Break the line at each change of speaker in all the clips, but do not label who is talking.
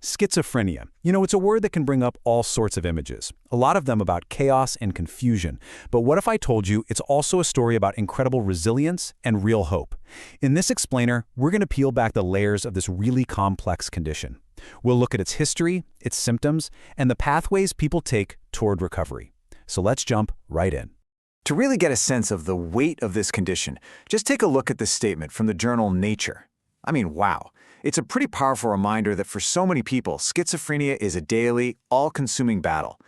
Schizophrenia. It's a word that can bring up all sorts of images, a lot of them about chaos and confusion. But what if I told you it's also a story about incredible resilience and real hope? In this explainer, we're going to peel back the layers of this really complex condition. We'll look at its history, its symptoms, and the pathways people take toward recovery. So let's jump right in.
To really get a sense of the weight of this condition, just take a look at this statement from the journal Nature. I mean, wow. It's a pretty powerful reminder that for so many people, schizophrenia is a daily, all-consuming battle.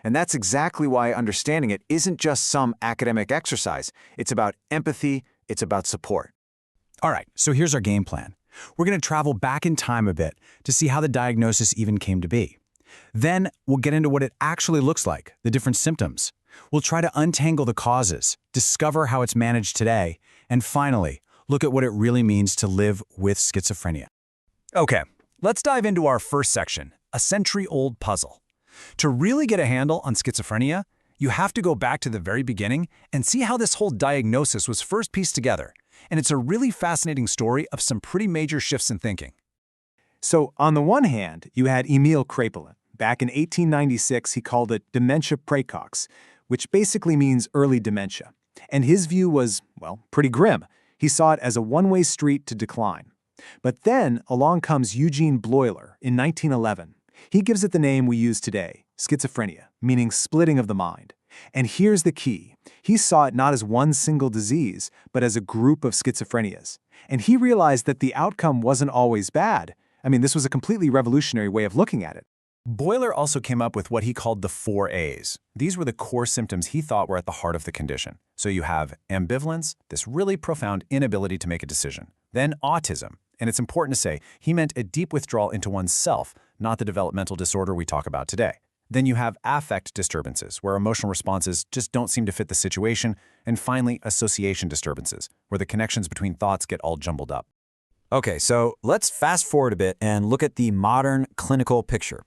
And that's exactly why understanding it isn't just some academic exercise. It's about empathy, it's about support.
All right, so here's our game plan. We're going to travel back in time a bit to see how the diagnosis even came to be. Then we'll get into what it actually looks like, the different symptoms. We'll try to untangle the causes, discover how it's managed today, and finally, look at what it really means to live with schizophrenia. Okay, let's dive into our first section, a century-old puzzle. To really get a handle on schizophrenia, you have to go back to the very beginning and see how this whole diagnosis was first pieced together. And it's a really fascinating story of some pretty major shifts in thinking.
So, on the one hand, you had Emil Kraepelin. Back in 1896, he called it dementia praecox, which basically means early dementia. And his view was, well, pretty grim. He saw it as a one-way street to decline. But then along comes Eugene Bleuler in 1911. He gives it the name we use today, schizophrenia, meaning splitting of the mind. And here's the key. He saw it not as one single disease, but as a group of schizophrenias. And he realized that the outcome wasn't always bad. I mean, this was a completely revolutionary way of looking at it.
Bleuler also came up with what he called the 4 A's. These were the core symptoms he thought were at the heart of the condition. So you have ambivalence, this really profound inability to make a decision. Then autism. And it's important to say, he meant a deep withdrawal into oneself, not the developmental disorder we talk about today. Then you have affect disturbances, where emotional responses just don't seem to fit the situation. And finally, association disturbances, where the connections between thoughts get all jumbled up.
Okay, so let's fast forward a bit and look at the modern clinical picture.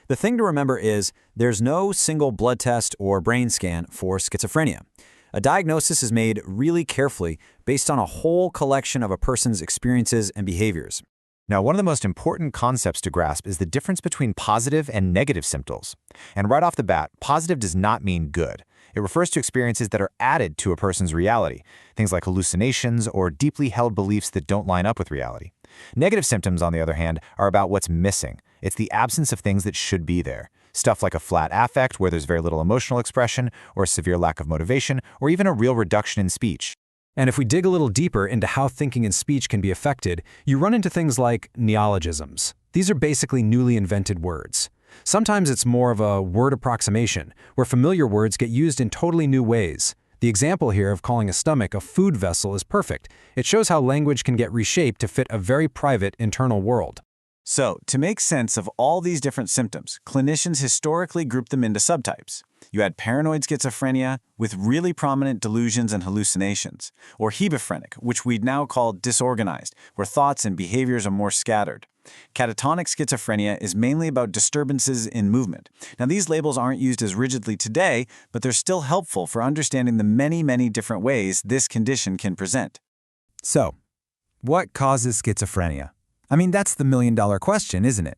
The thing to remember is there's no single blood test or brain scan for schizophrenia. A diagnosis is made really carefully based on a whole collection of a person's experiences and behaviors.
Now, one of the most important concepts to grasp is the difference between positive and negative symptoms. And right off the bat, positive does not mean good. It refers to experiences that are added to a person's reality, things like hallucinations or deeply held beliefs that don't line up with reality. Negative symptoms, on the other hand, are about what's missing. It's the absence of things that should be there. Stuff like a flat affect where there's very little emotional expression, or a severe lack of motivation, or even a real reduction in speech.
And if we dig a little deeper into how thinking and speech can be affected, you run into things like neologisms. These are basically newly invented words. Sometimes it's more of a word approximation, where familiar words get used in totally new ways. The example here of calling a stomach a food vessel is perfect. It shows how language can get reshaped to fit a very private internal world.
So, to make sense of all these different symptoms, clinicians historically grouped them into subtypes. You had paranoid schizophrenia with really prominent delusions and hallucinations, or hebephrenic, which we'd now call disorganized, where thoughts and behaviors are more scattered. Catatonic schizophrenia is mainly about disturbances in movement. Now, these labels aren't used as rigidly today, but they're still helpful for understanding the many, many different ways this condition can present.
So, what causes schizophrenia? I mean, that's the million-dollar question, isn't it?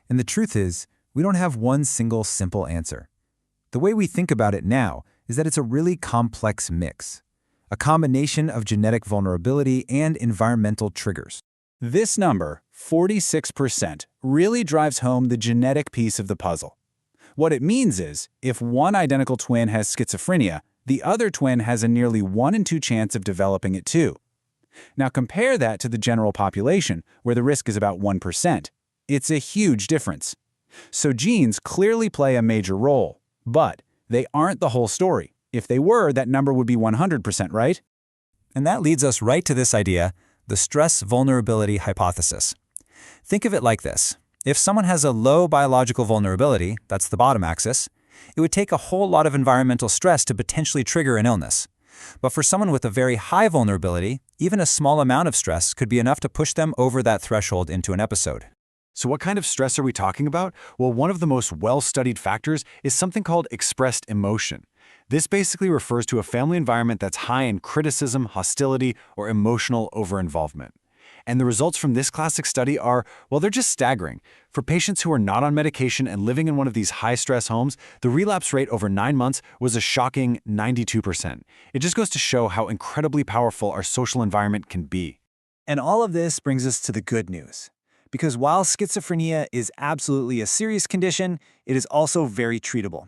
And the truth is, we don't have one single simple answer. The way we think about it now is that it's a really complex mix, a combination of genetic vulnerability and environmental triggers.
This number, 46%, really drives home the genetic piece of the puzzle. What it means is, if one identical twin has schizophrenia, the other twin has a nearly 1 in 2 chance of developing it too. Now compare that to the general population, where the risk is about 1%. It's a huge difference. So genes clearly play a major role, but they aren't the whole story. If they were, that number would be 100%, right?
And that leads us right to this idea, the stress vulnerability hypothesis. Think of it like this. If someone has a low biological vulnerability, that's the bottom axis, it would take a whole lot of environmental stress to potentially trigger an illness. But for someone with a very high vulnerability, even a small amount of stress could be enough to push them over that threshold into an episode.
So what kind of stress are we talking about? Well, one of the most well-studied factors is something called expressed emotion. This basically refers to a family environment that's high in criticism, hostility, or emotional over-involvement.
And the results from this classic study are, well, they're just staggering. For patients who are not on medication and living in one of these high-stress homes, the relapse rate over 9 months was a shocking 92%. It just goes to show how incredibly powerful our social environment can be.
And all of this brings us to the good news. Because while schizophrenia is absolutely a serious condition, it is also very treatable.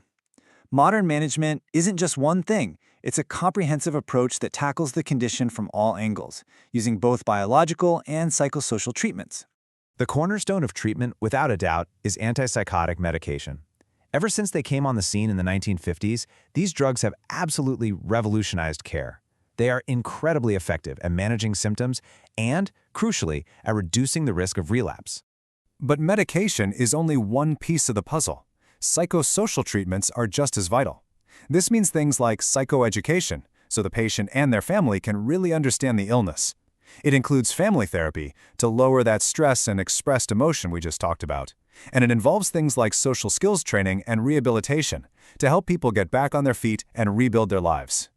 Modern management isn't just one thing. It's a comprehensive approach that tackles the condition from all angles, using both biological and psychosocial treatments.
The cornerstone of treatment, without a doubt, is antipsychotic medication. Ever since they came on the scene in the 1950s, these drugs have absolutely revolutionized care. They are incredibly effective at managing symptoms and, crucially, at reducing the risk of relapse.
But medication is only one piece of the puzzle. Psychosocial treatments are just as vital. This means things like psychoeducation, so the patient and their family can really understand the illness. It includes family therapy to lower that stress and expressed emotion we just talked about. And it involves things like social skills training and rehabilitation to help people get back on their feet and rebuild their lives.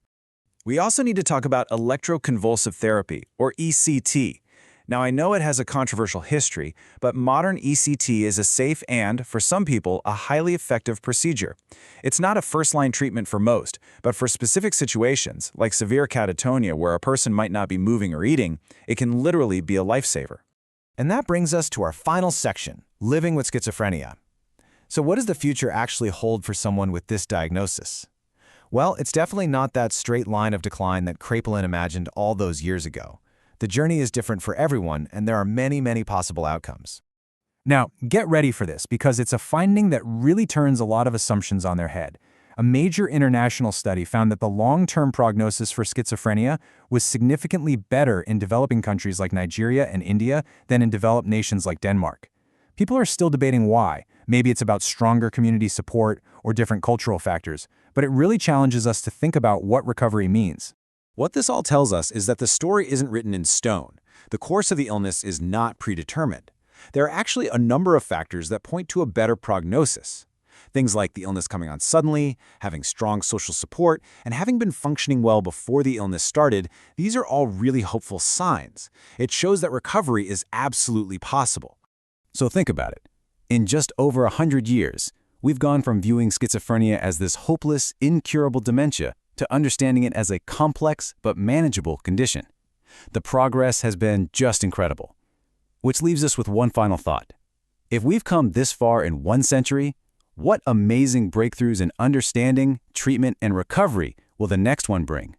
We also need to talk about electroconvulsive therapy, or ECT. Now, I know it has a controversial history, but modern ECT is a safe and, for some people, a highly effective procedure. It's not a first-line treatment for most, but for specific situations, like severe catatonia where a person might not be moving or eating, it can literally be a lifesaver.
And that brings us to our final section, living with schizophrenia. So what does the future actually hold for someone with this diagnosis? Well, it's definitely not that straight line of decline that Kraepelin imagined all those years ago. The journey is different for everyone, and there are many, many possible outcomes.
Now, get ready for this because it's a finding that really turns a lot of assumptions on their head. A major international study found that the long-term prognosis for schizophrenia was significantly better in developing countries like Nigeria and India than in developed nations like Denmark. People are still debating why. Maybe it's about stronger community support or different cultural factors, but it really challenges us to think about what recovery means.
What this all tells us is that the story isn't written in stone. The course of the illness is not predetermined. There are actually a number of factors that point to a better prognosis. Things like the illness coming on suddenly, having strong social support, and having been functioning well before the illness started, these are all really hopeful signs. It shows that recovery is absolutely possible.
So think about it. In just over 100 years, we've gone from viewing schizophrenia as this hopeless, incurable dementia to understanding it as a complex but manageable condition. The progress has been just incredible. Which leaves us with one final thought. If we've come this far in 1 century, what amazing breakthroughs in understanding, treatment, and recovery will the next one bring?